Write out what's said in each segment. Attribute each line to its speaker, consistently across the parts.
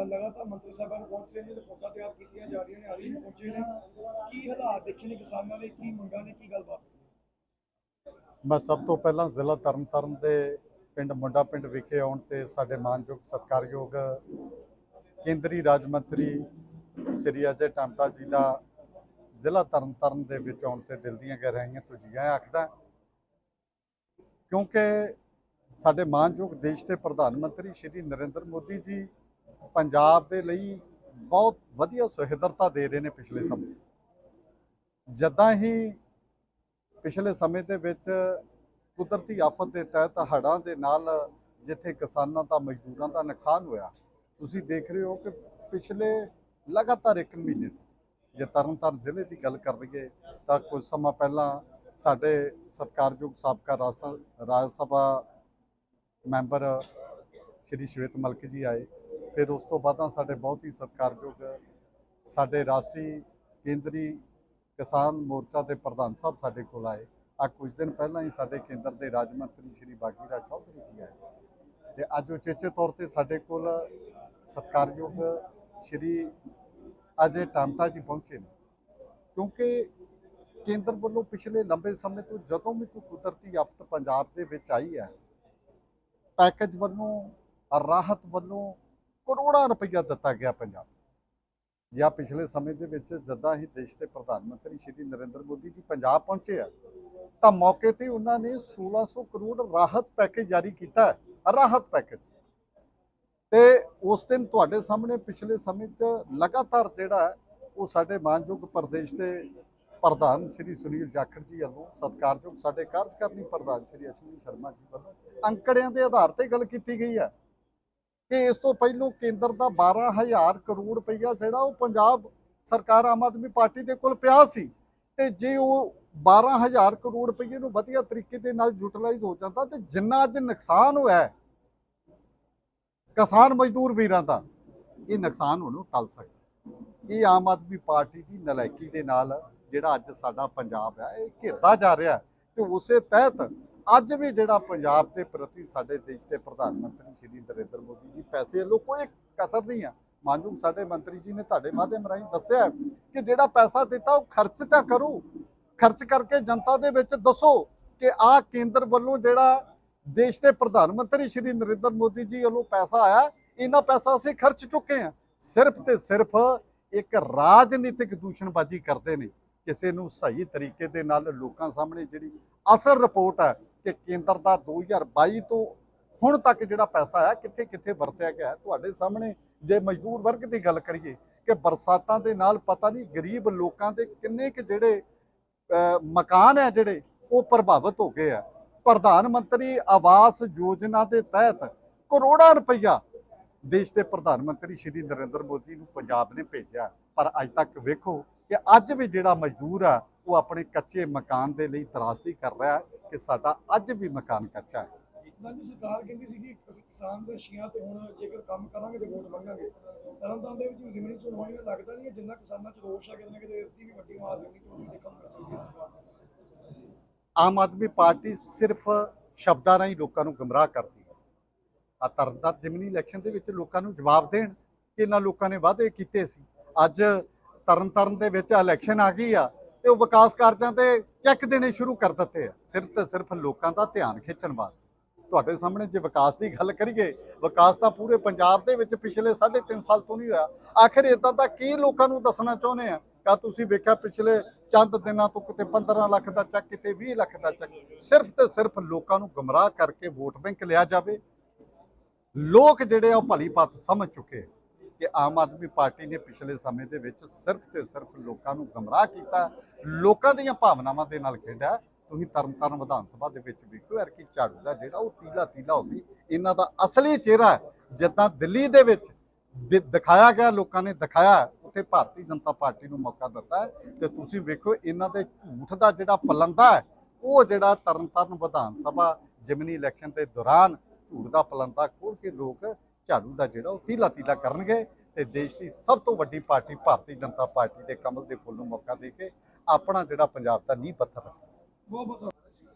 Speaker 1: लगातार मंत्री साहबान पहुंच रहे हैं तो रिपोर्टां तैयार की जा रही हैं, आज ही पहुंचे ने की हालात देखे ने किसानों ने की मंगा ने की गलबात।
Speaker 2: मैं सब तो पहला जिला तरनताਰਨ ਦੇ ਪਿੰਡ ਮੁੰਡਾ ਪਿੰਡ ਵਿਖੇ ਆਉਣ ਤੇ ਸਾਡੇ ਮਾਨਯੋਗ ਸਤਿਕਾਰਯੋਗ ਕੇਂਦਰੀ ਰਾਜ ਮੰਤਰੀ ਸ੍ਰੀ ਅਜੇ ਟਾਂਟਾ ਜੀ ਦਾ ਜ਼ਿਲ੍ਹਾ ਤਰਨਤਾਰਨ ਦੇ ਵਿੱਚ ਆਉਣ ਤੇ ਦਿਲ ਦੀਆਂ ਗਹਿਰਾਈਆਂ ਤੋਂ ਜੀ ਆਇਆਂ ਆਖਦਾ, ਕਿਉਂਕਿ ਸਾਡੇ ਮਾਨਯੋਗ ਦੇਸ਼ ਦੇ ਪ੍ਰਧਾਨ ਮੰਤਰੀ ਸ਼੍ਰੀ ਨਰਿੰਦਰ ਮੋਦੀ ਜੀ ਪੰਜਾਬ ਦੇ ਲਈ ਬਹੁਤ ਵਧੀਆ ਸੁਹਿਰਦਤਾ ਦੇ ਰਹੇ ਨੇ। ਪਿਛਲੇ ਸਮੇਂ ਜਦਾਂ ਹੀ ਪਿਛਲੇ ਸਮੇਂ ਦੇ ਵਿੱਚ ਕੁਦਰਤੀ ਆਫਤ ਦੇ ਤਹਿਤ ਹੜ੍ਹਾਂ ਦੇ ਨਾਲ ਜਿੱਥੇ ਕਿਸਾਨਾਂ ਦਾ ਮਜ਼ਦੂਰਾਂ ਦਾ ਨੁਕਸਾਨ ਹੋਇਆ, ਤੁਸੀਂ ਦੇਖ ਰਹੇ ਹੋ ਕਿ ਪਿਛਲੇ ਲਗਾਤਾਰ 1 ਮਹੀਨੇ ਤੋਂ ਜੇ ਤਰਨਤਾਰਨ ਜ਼ਿਲ੍ਹੇ ਦੀ ਗੱਲ ਕਰ ਲਈਏ ਤਾਂ ਕੁਝ ਸਮਾਂ ਪਹਿਲਾਂ ਸਾਡੇ ਸਤਿਕਾਰਯੋਗ ਸਾਬਕਾ ਰਾਜ ਸਭਾ ਮੈਂਬਰ ਸ਼੍ਰੀ ਸ਼ਵੇਤ ਮਲਿਕ ਜੀ ਆਏ। ਫਿਰ ਉਸ ਤੋਂ ਬਾਅਦ ਸਾਡੇ ਬਹੁਤ ਹੀ ਸਤਿਕਾਰਯੋਗ ਸਾਡੇ ਰਾਸ਼ਟਰੀ ਕੇਂਦਰੀ ਕਿਸਾਨ ਮੋਰਚਾ ਦੇ ਪ੍ਰਧਾਨ ਸਾਹਿਬ ਸਾਡੇ ਕੋਲ ਆਏ। ਆ ਕੁਝ ਦਿਨ ਪਹਿਲਾਂ ਹੀ ਸਾਡੇ ਕੇਂਦਰ ਦੇ ਰਾਜ ਮੰਤਰੀ ਸ਼੍ਰੀ ਬਾਗੀ ਰਾਜ ਚੌਧਰੀ ਜੀ ਆਏ ਤੇ ਅੱਜ ਉਚੇਚੇ ਤੌਰ ਤੇ ਸਾਡੇ ਕੋਲ ਸਤਿਕਾਰਯੋਗ ਸ਼੍ਰੀ ਅਜੇ ਟਾਂਟਾ ਜੀ ਪਹੁੰਚੇ ਨੇ, ਕਿਉਂਕਿ ਕੇਂਦਰ ਵੱਲੋਂ ਪਿਛਲੇ ਲੰਬੇ ਸਮੇਂ ਤੋਂ ਜਦੋਂ ਵੀ ਕੋਈ ਕੁਦਰਤੀ ਆਫਤ ਪੰਜਾਬ ਦੇ ਵਿੱਚ ਆਈ ਹੈ, ਪੈਕੇਜ ਵੱਲੋਂ ਰਾਹਤ ਵੱਲੋਂ ਕਰੋੜਾਂ ਰੁਪਈਆ ਦਿੱਤਾ ਗਿਆ ਪੰਜਾਬ। ਜਾਂ ਪਿਛਲੇ ਸਮੇਂ ਦੇ ਵਿੱਚ ਜਦਾਂ ਹੀ ਦੇਸ਼ ਦੇ ਪ੍ਰਧਾਨ ਮੰਤਰੀ ਸ਼੍ਰੀ ਨਰਿੰਦਰ ਮੋਦੀ ਜੀ ਪੰਜਾਬ ਪਹੁੰਚੇ ਆ ਤਾਂ ਮੌਕੇ ਤੇ ਉਹਨਾਂ ਨੇ 1600 ਕਰੋੜ ਰਾਹਤ ਪੈਕੇਜ ਜਾਰੀ ਕੀਤਾ ਹੈ। ਰਾਹਤ ਪੈਕੇਜ ਤੇ ਉਸ ਦਿਨ ਤੁਹਾਡੇ ਸਾਹਮਣੇ ਪਿਛਲੇ ਸਮੇਂ 'ਚ ਲਗਾਤਾਰ ਜਿਹੜਾ ਉਹ ਸਾਡੇ ਮਾਨਯੋਗ ਪ੍ਰਦੇਸ਼ ਦੇ ਪ੍ਰਧਾਨ ਸ਼੍ਰੀ ਸੁਨੀਲ ਜਾਖੜ ਜੀ ਵੱਲੋਂ, ਸਤਿਕਾਰਯੋਗ ਸਾਡੇ ਕਾਰਜਕਾਰਨੀ ਪ੍ਰਧਾਨ ਸ਼੍ਰੀ ਅਸ਼ਵਨੀ ਸ਼ਰਮਾ ਜੀ ਵੱਲੋਂ ਅੰਕੜਿਆਂ ਦੇ ਆਧਾਰ ਤੇ ਗੱਲ ਕੀਤੀ ਗਈ ਹੈ ਕਿ ਇਸ ਤੋਂ ਪਹਿਲੋਂ ਕੇਂਦਰ ਦਾ 12,000 ਕਰੋੜ ਰੁਪਈਆ ਜਿਹੜਾ ਉਹ ਪੰਜਾਬ ਸਰਕਾਰ ਆਮ ਆਦਮੀ ਪਾਰਟੀ ਦੇ ਕੋਲ ਪਿਆ ਸੀ ਤੇ ਜੇ ਉਹ 12,000 ਕਰੋੜ ਰੁਪਈਏ ਨੂੰ ਵਧੀਆ ਤਰੀਕੇ ਦੇ ਨਾਲ ਯੂਟਿਲਾਈਜ਼ ਹੋ ਜਾਂਦਾ ਤੇ ਜਿੰਨਾ ਅੱਜ ਨੁਕਸਾਨ ਹੋਇਆ ਕਿਸਾਨ ਮਜ਼ਦੂਰ ਵੀਰਾਂ ਦਾ, ਇਹ ਨੁਕਸਾਨ ਉਹਨੂੰ ਟਲ ਸਕਦਾ ਸੀ। ਇਹ ਆਮ ਆਦਮੀ ਪਾਰਟੀ ਦੀ ਨਲਾਇਕੀ ਦੇ ਨਾਲ ਜਿਹੜਾ ਅੱਜ ਸਾਡਾ ਪੰਜਾਬ ਹੈ ਇਹ ਘਿਰਦਾ ਜਾ ਰਿਹਾ ਤੇ ਉਸੇ ਤਹਿਤ ਅੱਜ ਵੀ ਜਿਹੜਾ ਪੰਜਾਬ ਦੇ ਪ੍ਰਤੀ ਸਾਡੇ ਦੇਸ਼ ਦੇ ਪ੍ਰਧਾਨ ਮੰਤਰੀ ਸ਼੍ਰੀ ਨਰਿੰਦਰ ਮੋਦੀ ਜੀ ਪੈਸੇ ਵੱਲੋਂ ਕੋਈ ਕਸਰ ਨਹੀਂ ਆ। ਮਾਨਯੋਗ ਸਾਡੇ ਮੰਤਰੀ ਜੀ ਨੇ ਤੁਹਾਡੇ ਮਾਧਿਅਮ ਰਾਹੀਂ ਦੱਸਿਆ ਕਿ ਜਿਹੜਾ ਪੈਸਾ ਦਿੱਤਾ ਉਹ ਖਰਚ ਤਾਂ ਕਰੋ, ਖਰਚ ਕਰਕੇ ਜਨਤਾ ਦੇ ਵਿੱਚ ਦੱਸੋ ਕਿ ਆਹ ਕੇਂਦਰ ਵੱਲੋਂ ਜਿਹੜਾ ਦੇਸ਼ ਦੇ ਪ੍ਰਧਾਨ ਮੰਤਰੀ ਸ਼੍ਰੀ ਨਰਿੰਦਰ ਮੋਦੀ ਜੀ ਵੱਲੋਂ ਪੈਸਾ ਆਇਆ, ਇੰਨਾ ਪੈਸਾ ਅਸੀਂ ਖਰਚ ਚੁੱਕੇ ਹਾਂ। ਸਿਰਫ ਤੇ ਸਿਰਫ ਇੱਕ ਰਾਜਨੀਤਿਕ ਦੂਸ਼ਣਬਾਜ਼ੀ ਕਰਦੇ ਨੇ, ਕਿਸੇ ਨੂੰ ਸਹੀ ਤਰੀਕੇ ਦੇ ਨਾਲ ਲੋਕਾਂ ਸਾਹਮਣੇ ਜਿਹੜੀ ਅਸਲ ਰਿਪੋਰਟ ਹੈ ਕਿ ਕੇਂਦਰ ਦਾ 2022 ਤੋਂ ਹੁਣ ਤੱਕ ਜਿਹੜਾ ਪੈਸਾ ਹੈ ਕਿੱਥੇ ਕਿੱਥੇ ਵਰਤਿਆ ਗਿਆ ਹੈ ਤੁਹਾਡੇ ਸਾਹਮਣੇ। ਜੇ ਮਜ਼ਦੂਰ ਵਰਗ ਦੀ ਗੱਲ ਕਰੀਏ ਕਿ ਬਰਸਾਤਾਂ ਦੇ ਨਾਲ ਪਤਾ ਨਹੀਂ ਗਰੀਬ ਲੋਕਾਂ ਦੇ ਕਿੰਨੇ ਕੁ ਜਿਹੜੇ ਮਕਾਨ ਹੈ ਜਿਹੜੇ ਉਹ ਪ੍ਰਭਾਵਿਤ ਹੋ ਗਏ ਆ। ਪ੍ਰਧਾਨ ਮੰਤਰੀ ਆਵਾਸ ਯੋਜਨਾ ਦੇ ਤਹਿਤ ਕਰੋੜਾਂ ਰੁਪਈਆ ਦੇਸ਼ ਦੇ ਪ੍ਰਧਾਨ ਮੰਤਰੀ ਸ਼੍ਰੀ ਨਰਿੰਦਰ ਮੋਦੀ ਨੂੰ ਪੰਜਾਬ ਨੇ ਭੇਜਿਆ, ਪਰ ਅੱਜ ਤੱਕ ਵੇਖੋ ਕਿ ਅੱਜ ਵੀ ਜਿਹੜਾ ਮਜ਼ਦੂਰ ਆ ਉਹ ਆਪਣੇ ਕੱਚੇ ਮਕਾਨ ਦੇ ਲਈ ਤਰਾਸਦੀ ਕਰ ਰਿਹਾ ਹੈ ਕਿ ਸਾਡਾ ਅੱਜ ਵੀ ਮਕਾਨ ਕੱਚਾ ਹੈ।
Speaker 1: ਜੀ ਸਰਕਾਰ ਕਹਿੰਦੀ ਸੀ ਕਿ ਅਸੀਂ ਕਿਸਾਨ ਦੇ ਸ਼ੀਆਂ ਤੇ ਹੁਣ ਜੇਕਰ ਕੰਮ ਕਰਾਂਗੇ ਤੇ ਵੋਟ ਮੰਗਾਂਗੇ। ਤਰਨਤਾਰਨ ਦੇ ਵਿੱਚ ਜ਼ਿਮਨੀ ਚੋਣ ਹੋਣੀ ਲੱਗਦਾ ਨਹੀਂ ਜਿੰਨਾ ਕਿਸਾਨਾਂ 'ਚ ਰੋਸ਼ ਹੈ ਕਿਤੇ ਨਾ ਕਿਤੇ ਇਸ ਦੀ ਵੀ ਵੱਡੀ ਆਵਾਜ਼ ਜ਼ਿਮਨੀ ਚੋਣ ਦੇਖਣ ਨੂੰ ਮਿਲ ਸਕਦੀ ਹੈ ਸਰਕਾਰ।
Speaker 2: ਆਮ ਆਦਮੀ ਪਾਰਟੀ ਸਿਰਫ ਸ਼ਬਦਾਂ ਰਾਹੀਂ ਲੋਕਾਂ ਨੂੰ ਗੁੰਮਰਾਹ ਕਰਦੀ ਹੈ। ਆ ਤਰਨਤਾਰਨ ਜ਼ਿਮਨੀ ਇਲੈਕਸ਼ਨ ਦੇ ਵਿੱਚ ਲੋਕਾਂ ਨੂੰ ਜਵਾਬ ਦੇਣ ਕਿ ਇਹਨਾਂ ਲੋਕਾਂ ਨੇ ਵਾਅਦੇ ਕੀਤੇ ਸੀ। ਅੱਜ ਤਰਨਤਾਰਨ ਦੇ ਵਿੱਚ ਇਲੈਕਸ਼ਨ ਆ ਗਈ ਆ ਤੇ ਉਹ ਵਿਕਾਸ ਕਾਰਜਾਂ ਤੇ ਚੈੱਕ ਦੇਣੇ ਸ਼ੁਰੂ ਕਰ ਦਿੱਤੇ ਆ, ਸਿਰਫ ਤੇ ਸਿਰਫ ਲੋਕਾਂ ਦਾ ਧਿਆਨ ਖਿੱਚਣ ਵਾਸਤੇ। ਤੁਹਾਡੇ ਸਾਹਮਣੇ ਜੇ ਵਿਕਾਸ ਦੀ ਗੱਲ ਕਰੀਏ, ਵਿਕਾਸ ਤਾਂ ਪੂਰੇ ਪੰਜਾਬ ਦੇ ਵਿੱਚ ਪਿਛਲੇ 3.5 ਸਾਲ ਤੋਂ ਨਹੀਂ ਹੋਇਆ। ਆਖਿਰ ਇਦਾਂ ਦਾ ਕੀ ਲੋਕਾਂ ਨੂੰ ਦੱਸਣਾ ਚਾਹੁੰਦੇ ਆ? ਕਾ ਤੁਸੀਂ ਵੇਖਿਆ ਪਿਛਲੇ ਚੰਦ ਦਿਨਾਂ ਤੋਂ ਕਿਤੇ 15 ਲੱਖ ਦਾ ਚੱਕ, ਕਿਤੇ 20 ਲੱਖ ਦਾ ਚੱਕ, ਸਿਰਫ ਤੇ ਸਿਰਫ ਲੋਕਾਂ ਨੂੰ ਗੁੰਮਰਾਹ ਕਰਕੇ ਵੋਟ ਬੈਂਕ ਲਿਆ ਜਾਵੇ। ਲੋਕ ਜਿਹੜੇ ਆ ਉਹ ਭਲੀ ਭਾਂਤ ਸਮਝ ਚੁੱਕੇ ਕਿ ਆਮ ਆਦਮੀ ਪਾਰਟੀ ਨੇ ਪਿਛਲੇ ਸਮੇਂ ਦੇ ਵਿੱਚ ਸਿਰਫ ਤੇ ਸਿਰਫ ਲੋਕਾਂ ਨੂੰ ਗੁੰਮਰਾਹ ਕੀਤਾ, ਲੋਕਾਂ ਦੀਆਂ ਭਾਵਨਾਵਾਂ ਦੇ ਨਾਲ ਖੇਡਿਆ। ਤੁਸੀਂ ਤਰਨਤਾਰਨ ਵਿਧਾਨ ਸਭਾ ਦੇ ਵਿੱਚ ਵੇਖੋ ਯਾਰ ਕਿ ਝਾੜੂ ਦਾ ਜਿਹੜਾ ਉਹ ਤੀਲਾ ਤੀਲਾ ਹੋ ਗਈ। ਇਹਨਾਂ ਦਾ ਅਸਲੀ ਚਿਹਰਾ ਜਿੱਦਾਂ ਦਿੱਲੀ ਦੇ ਵਿੱਚ ਦਿਖਾਇਆ ਗਿਆ, ਲੋਕਾਂ ਨੇ ਦਿਖਾਇਆ, ਉੱਥੇ ਭਾਰਤੀ ਜਨਤਾ ਪਾਰਟੀ ਨੂੰ ਮੌਕਾ ਦਿੱਤਾ ਤੇ ਤੁਸੀਂ ਵੇਖੋ ਇਹਨਾਂ ਦੇ ਝੂਠ ਦਾ ਜਿਹੜਾ ਪਲੰਦਾ ਹੈ ਉਹ ਜਿਹੜਾ ਤਰਨਤਾਰਨ ਵਿਧਾਨ ਸਭਾ ਜ਼ਿਮਨੀ ਇਲੈਕਸ਼ਨ ਦੇ ਦੌਰਾਨ ਝੂਠ ਦਾ ਪਲੰਦਾ ਖੋਲ ਕੇ ਲੋਕ ਝਾੜੂ ਦਾ ਜਿਹੜਾ ਉਹ ਤੀਲਾ ਤੀਲਾ ਕਰਨਗੇ ਤੇ ਦੇਸ਼ ਦੀ ਸਭ ਤੋਂ ਵੱਡੀ ਪਾਰਟੀ ਭਾਰਤੀ ਜਨਤਾ ਪਾਰਟੀ ਦੇ ਕਮਲ ਦੇ ਫੁੱਲ ਨੂੰ ਮੌਕਾ ਦੇ ਕੇ ਆਪਣਾ ਜਿਹੜਾ ਪੰਜਾਬ ਦਾ ਨੀਂਹ ਪੱਥਰ ਰੱਖੇ।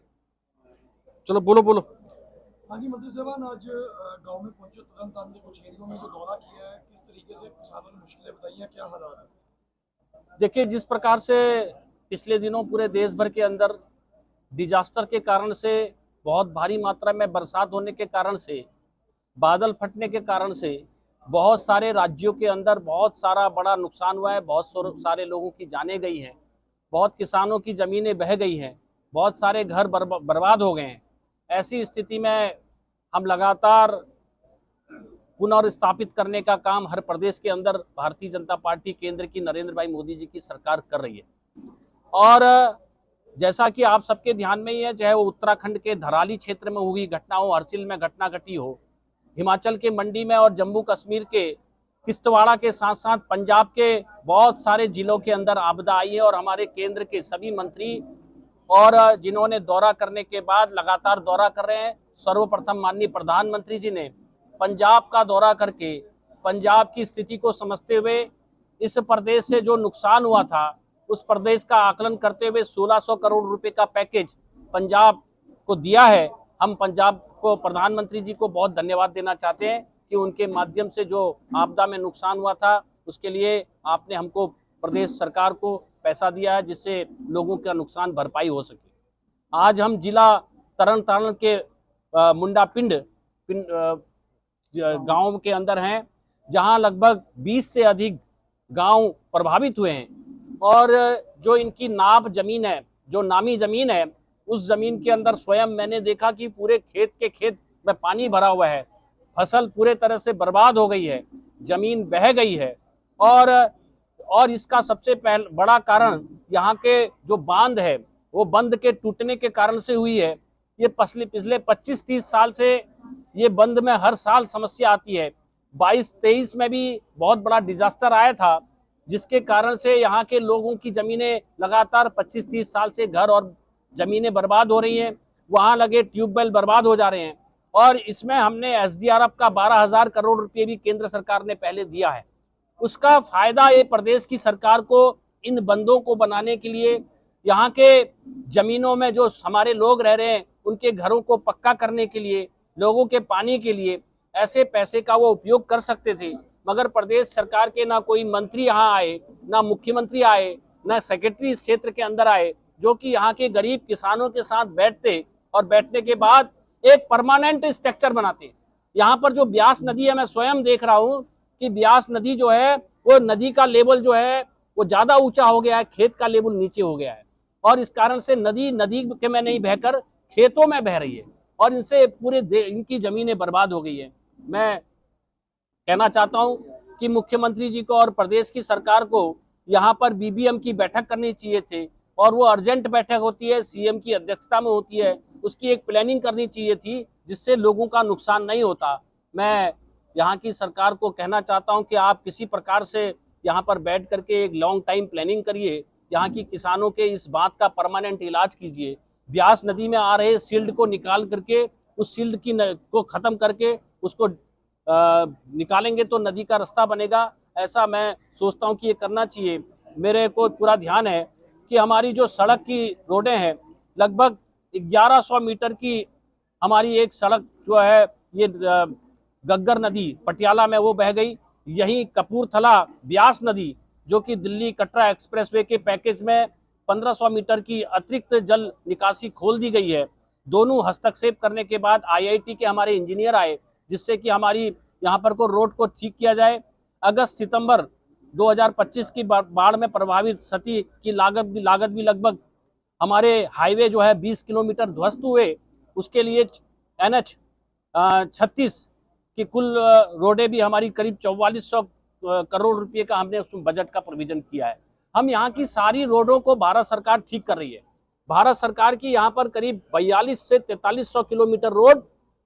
Speaker 3: चलो बोलो बोलो।
Speaker 1: हाँ जी मंत्री साहब आज गांव में पहुंचे, तरनतारण के कुछ एरियो में जो दौरा किया है, किस तरीके से किसानों ने मुश्किलें बताई हैं, क्या हालात है?
Speaker 3: देखिए, जिस प्रकार से पिछले दिनों पूरे देश भर के अंदर डिजास्टर के कारण से, बहुत भारी मात्रा में बरसात होने के कारण से, बादल फटने के कारण से बहुत सारे राज्यों के अंदर बहुत सारा बड़ा नुकसान हुआ है। बहुत सारे लोगों की जानें गई हैं, बहुत किसानों की ज़मीनें बह गई हैं, बहुत सारे घर बर्बाद हो गए हैं। ऐसी स्थिति में हम लगातार पुनर्स्थापित करने का काम हर प्रदेश के अंदर भारतीय जनता पार्टी केंद्र की नरेंद्र भाई मोदी जी की सरकार कर रही है। और जैसा कि आप सबके ध्यान में ही है, चाहे वो उत्तराखंड के धराली क्षेत्र में हुई घटना हो, हरसिल में घटना घटी हो, हिमाचल के मंडी में और जम्मू कश्मीर के किश्तवाड़ा के साथ साथ पंजाब के बहुत सारे जिलों के अंदर आपदा आई है। और हमारे केंद्र के सभी मंत्री और जिन्होंने दौरा करने के बाद लगातार दौरा कर रहे हैं, सर्वप्रथम माननीय प्रधानमंत्री जी ने पंजाब का दौरा करके पंजाब की स्थिति को समझते हुए इस प्रदेश से जो नुकसान हुआ था उस प्रदेश का आकलन करते हुए 1600 करोड़ रुपए का पैकेज पंजाब को दिया है। हम पंजाब को, प्रधानमंत्री जी को बहुत धन्यवाद देना चाहते हैं कि उनके माध्यम से जो आपदा में नुकसान हुआ था उसके लिए आपने हमको, प्रदेश सरकार को पैसा दिया है जिससे लोगों का नुकसान भरपाई हो सके। आज हम जिला तरन तारण के मुंडा पिंड गांव के अंदर हैं, जहां लगभग 20 से अधिक गांव प्रभावित हुए हैं। और जो इनकी नाप जमीन है, जो नामी जमीन है, उस जमीन के अंदर स्वयं मैंने देखा कि पूरे खेत के खेत में पानी भरा हुआ है, फसल पूरे तरह से बर्बाद हो गई है, जमीन बह गई है। और इसका सबसे बड़ा कारण यहाँ के जो बांध है वो बंद के टूटने के कारण से हुई है। ये पिछले 25-30 साल से ये बंद में हर साल समस्या आती है। 22-23 में भी बहुत बड़ा डिजास्टर आया था जिसके कारण से यहाँ के लोगों की जमीनें लगातार 25-30 साल से घर और जमीनें बर्बाद हो रही हैं, वहाँ लगे ट्यूबवेल बर्बाद हो जा रहे हैं। और इसमें हमने SDRF का 12,000 करोड़ रुपए भी केंद्र सरकार ने पहले दिया है। उसका फायदा ये प्रदेश की सरकार को इन बंदों को बनाने के लिए, यहाँ के जमीनों में जो हमारे लोग रह रहे हैं उनके घरों को पक्का करने के लिए, लोगों के पानी के लिए ऐसे पैसे का वो उपयोग कर सकते थे। मगर प्रदेश सरकार के ना कोई मंत्री यहाँ आए, ना मुख्यमंत्री आए, ना सेक्रेटरी इस क्षेत्र के अंदर आए जो कि यहाँ के गरीब किसानों के साथ बैठते और बैठने के बाद एक परमानेंट स्ट्रक्चर बनाते। यहाँ पर जो ब्यास नदी है, मैं स्वयं देख रहा हूँ कि ब्यास नदी जो है वो नदी का लेवल जो है वो ज्यादा ऊंचा हो गया है, खेत का लेवल नीचे हो गया है। और इस कारण से नदी के में नहीं बहकर खेतों में बह रही है और इनसे पूरे इनकी जमीनें बर्बाद हो गई है। मैं कहना चाहता हूं कि मुख्यमंत्री जी को और प्रदेश की सरकार को यहाँ पर BBM की बैठक करनी चाहिए थी और वो अर्जेंट बैठक होती है, CM की अध्यक्षता में होती है, उसकी एक प्लानिंग करनी चाहिए थी जिससे लोगों का नुकसान नहीं होता। मैं यहाँ की सरकार को कहना चाहता हूँ कि आप किसी प्रकार से यहाँ पर बैठ करके एक लॉन्ग टाइम प्लानिंग करिए, यहाँ की किसानों के इस बात का परमानेंट इलाज कीजिए। ब्यास नदी में आ रहे सील्ड को निकाल करके, उस सील्ड को खत्म करके उसको निकालेंगे तो नदी का रास्ता बनेगा। ऐसा मैं सोचता हूँ कि ये करना चाहिए। मेरे को पूरा ध्यान है कि हमारी जो सड़क की रोडें हैं, लगभग 1100 मीटर की हमारी एक सड़क जो है ये गग्गर नदी पटियाला में वो बह गई। यही कपूरथला ब्यास नदी जो कि दिल्ली कटरा एक्सप्रेसवे के पैकेज में 1500 मीटर की अतिरिक्त जल निकासी खोल दी गई है। दोनों हस्तक्षेप करने के बाद IIT के हमारे इंजीनियर आए जिससे कि हमारी यहाँ पर को रोड को ठीक किया जाए। अगस्त-सितंबर 2025 की बाढ़ में प्रभावित क्षति की लागत भी लगभग हमारे हाईवे जो है 20 किलोमीटर ध्वस्त हुए, उसके लिए NH 36 की कुल रोडें भी हमारी करीब 4400 करोड़ रुपए का हमने उसमें बजट का प्रोविजन किया है। हम यहाँ की सारी रोडों को भारत सरकार ठीक कर रही है। भारत सरकार की यहाँ पर करीब 42 से 4300 किलोमीटर रोड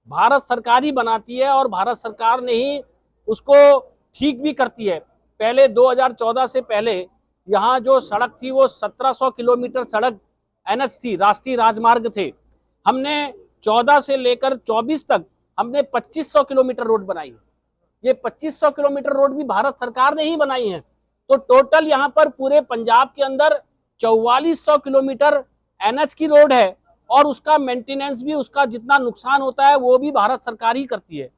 Speaker 3: भारत सरकार ही बनाती है और भारत सरकार ने ही उसको ठीक भी करती है। पहले 2014 से पहले यहाँ जो सड़क थी वो 1700 किलोमीटर सड़क NH थी, राष्ट्रीय राजमार्ग थे। हमने 14 से लेकर 24 तक हमने 2500 किलोमीटर रोड बनाई। ये 2500 किलोमीटर रोड भी भारत सरकार ने ही बनाई है। तो टोटल यहाँ पर पूरे पंजाब के अंदर 4400 किलोमीटर NH की रोड है और उसका मेंटेनेंस भी, उसका जितना नुकसान होता है वो भी भारत सरकार ही करती है।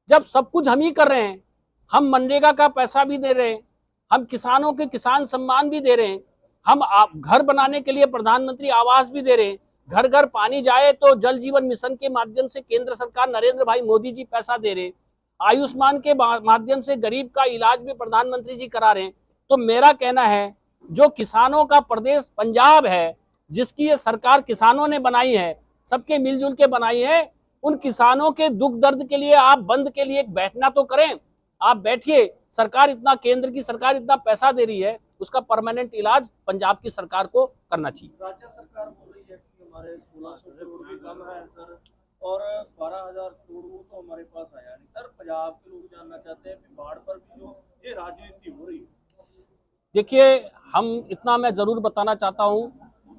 Speaker 3: जब सब कुछ हम ही कर रहे हैं, हम मनरेगा का पैसा भी दे रहे हैं, हम किसानों के किसान सम्मान भी दे रहे हैं, हम घर बनाने के लिए प्रधानमंत्री आवास भी दे रहे हैं, घर घर पानी जाए तो जल जीवन मिशन के माध्यम से केंद्र सरकार नरेंद्र भाई मोदी जी पैसा दे रहे हैं, आयुष्मान के माध्यम से गरीब का इलाज भी प्रधानमंत्री जी करा रहे हैं। तो मेरा कहना है, जो किसानों का प्रदेश पंजाब है, जिसकी ये सरकार किसानों ने बनाई है, सबके मिलजुल के बनाई है, उन किसानों के दुख दर्द के लिए आप बंद के लिए बैठना तो करें। आप बैठिए, सरकार इतना, केंद्र की सरकार इतना पैसा दे रही है, उसका परमानेंट इलाज पंजाब की सरकार को करना चाहिए।
Speaker 4: राज्य सरकार बोल रही है कि हमारे 1600 करोड़ भी कम है सर, और 12,000 करोड़ वो तो हमारे पास आया नहीं सर। पंजाब के लोग जानना चाहते हैं कि बाढ़ पर भी जो ये राजनीति हो रही है।
Speaker 3: देखिए, हम इतना मैं जरूर बताना चाहता हूं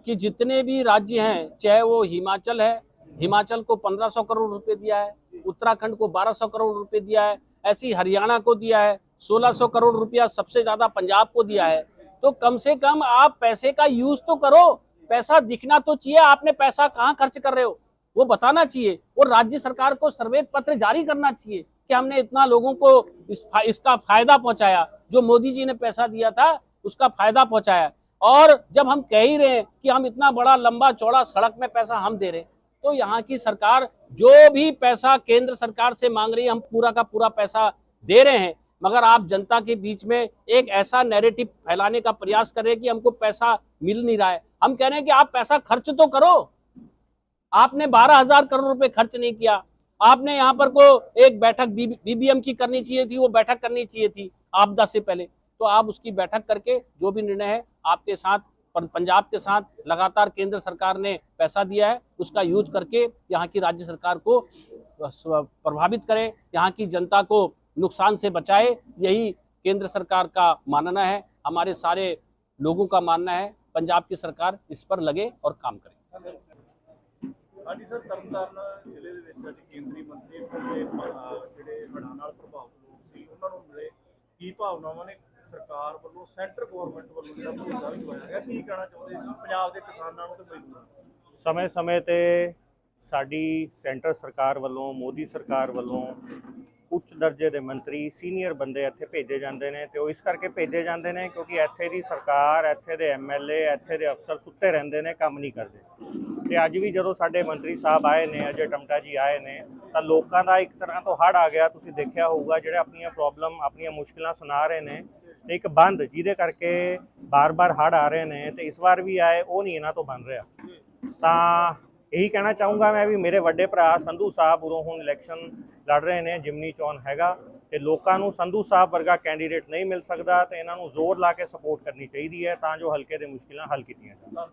Speaker 3: कि जितने भी राज्य हैं, चाहे वो हिमाचल है, हिमाचल को 1500 करोड़ रुपए दिया है, उत्तराखंड को 1200 करोड़ रुपए दिया है, ऐसी हरियाणा को दिया है, 1600 करोड़ रुपया सबसे ज्यादा पंजाब को दिया है। तो कम से कम आप पैसे का यूज तो करो, पैसा दिखना तो चाहिए, आपने पैसा कहाँ खर्च कर रहे हो वो बताना चाहिए, और राज्य सरकार को सर्वेत पत्र जारी करना चाहिए कि हमने इतना लोगों को इसका फायदा पहुंचाया, जो मोदी जी ने पैसा दिया था उसका फायदा पहुंचाया। और जब हम कह ही रहे हैं कि हम इतना बड़ा लंबा चौड़ा सड़क में पैसा हम दे रहे हैं, तो यहाँ की सरकार जो भी पैसा केंद्र सरकार से मांग रही है, हम पूरा का पूरा पैसा दे रहे हैं, मगर आप जनता के बीच में एक ऐसा नैरेटिव फैलाने का प्रयास कर रहे हैं कि हमको पैसा मिल नहीं रहा है। हम कह रहे हैं कि आप पैसा खर्च तो करो। आपने 12,000 करोड़ रुपए खर्च नहीं किया। आपने यहाँ पर को एक बैठक बीबीएम की करनी चाहिए थी, वो बैठक करनी चाहिए थी आपदा से पहले, तो आप उसकी बैठक करके जो भी निर्णय है आपके साथ, पंजाब के साथ लगातार केंद्र सरकार ने पैसा दिया है, उसका यूज करके यहाँ की राज्य सरकार को प्रभावित करें, यहाँ की जनता को नुकसान से बचाए। यही केंद्र सरकार का मानना है, हमारे सारे लोगों का मानना है। पंजाब की सरकार इस पर लगे और काम करे।
Speaker 4: हाँ जी सर, तरनताਰਨ ਜ਼ਿਲ੍ਹੇ ਦੇ ਵਿੱਚ ਅੱਜ ਕੇਂਦਰੀ ਮੰਤਰੀ ਜਿਹੜੇ ਹੜ੍ਹਾਂ ਨਾਲ ਪ੍ਰਭਾਵਿਤ ਲੋਕ ਸੀ ਉਹਨਾਂ ਨੂੰ ਮਿਲੇ, ਕੀ ਭਾਵਨਾਵਾਂ ਨੇ ਸਰਕਾਰ ਵੱਲੋਂ, ਸੈਂਟਰ ਗਵਰਨਮੈਂਟ ਵੱਲੋਂ ਜਿਹੜਾ ਭਰੋਸਾ ਵੀ ਦਵਾਇਆ ਗਿਆ, ਕੀ ਕਹਿਣਾ ਚਾਹੁੰਦੇ ਜੀ ਪੰਜਾਬ ਦੇ ਕਿਸਾਨਾਂ ਨੂੰ ਤੇ ਮਜ਼ਦੂਰਾਂ ਨੂੰ?
Speaker 5: ਸਮੇਂ ਸਮੇਂ ਤੇ ਸਾਡੀ ਸੈਂਟਰ ਸਰਕਾਰ ਵੱਲੋਂ, ਮੋਦੀ ਸਰਕਾਰ ਵੱਲੋਂ ਉੱਚ ਦਰਜੇ ਦੇ ਮੰਤਰੀ, ਸੀਨੀਅਰ ਬੰਦੇ ਇੱਥੇ ਭੇਜੇ ਜਾਂਦੇ ਨੇ, ਤੇ ਉਹ ਇਸ ਕਰਕੇ ਭੇਜੇ ਜਾਂਦੇ ਨੇ ਕਿਉਂਕਿ ਇੱਥੇ ਦੀ ਸਰਕਾਰ, ਇੱਥੇ ਦੇ ਐਮਐਲਏ, ਇੱਥੇ ਦੇ ਅਫਸਰ ਸੁੱਤੇ ਰਹਿੰਦੇ ਨੇ, ਕੰਮ ਨਹੀਂ ਕਰਦੇ। ਤੇ ਅੱਜ ਵੀ ਜਦੋਂ ਸਾਡੇ ਮੰਤਰੀ ਸਾਹਿਬ ਆਏ ਨੇ, ਅਜੇ ਟਮਟਾ ਜੀ ਆਏ ਨੇ, ਤਾਂ ਲੋਕਾਂ ਦਾ ਇੱਕ ਤਰ੍ਹਾਂ ਤੋਂ ਹੜ੍ਹ ਆ ਗਿਆ। ਤੁਸੀਂ ਦੇਖਿਆ ਹੋਊਗਾ ਜਿਹੜੇ ਆਪਣੀਆਂ ਪ੍ਰੋਬਲਮ, ਆਪਣੀਆਂ ਮੁਸ਼ਕਿਲਾਂ ਸੁਣਾ ਰਹੇ ਨੇ, ਤੇ ਇੱਕ ਬੰਦ ਜਿਹਦੇ ਕਰਕੇ ਬਾਰ-ਬਾਰ ਹੜ੍ਹ ਆ ਰਹੇ ਨੇ, ਤੇ ਇਸ ਵਾਰ ਵੀ ਆਏ, ਉਹ ਨਹੀਂ ਇਹਨਾਂ ਤੋਂ ਬਣ ਰਿਹਾ। ਤਾਂ ਇਹੀ ਕਹਿਣਾ ਚਾਹੂੰਗਾ ਮੈਂ ਵੀ, ਮੇਰੇ ਵੱਡੇ ਭਰਾ ਸੰਧੂ ਸਾਹਿਬ ਉਦੋਂ ਹੁਣ ਇਲੈਕਸ਼ਨ ਲੜ ਰਹੇ ਨੇ, ਜਿਮਨੀ ਚੋਣ ਹੈਗਾ, ਤੇ ਲੋਕਾਂ ਨੂੰ ਸੰਧੂ ਸਾਹਿਬ ਵਰਗਾ ਕੈਂਡੀਡੇਟ ਨਹੀਂ ਮਿਲ ਸਕਦਾ, ਤੇ ਇਹਨਾਂ ਨੂੰ ਜ਼ੋਰ ਲਾ ਕੇ ਸਪੋਰਟ ਕਰਨੀ ਚਾਹੀਦੀ ਹੈ ਤਾਂ ਜੋ ਹਲਕੇ ਦੇ ਮੁਸ਼ਕਿਲਾਂ ਹੱਲ ਕੀਤੀਆਂ ਜਾਣ।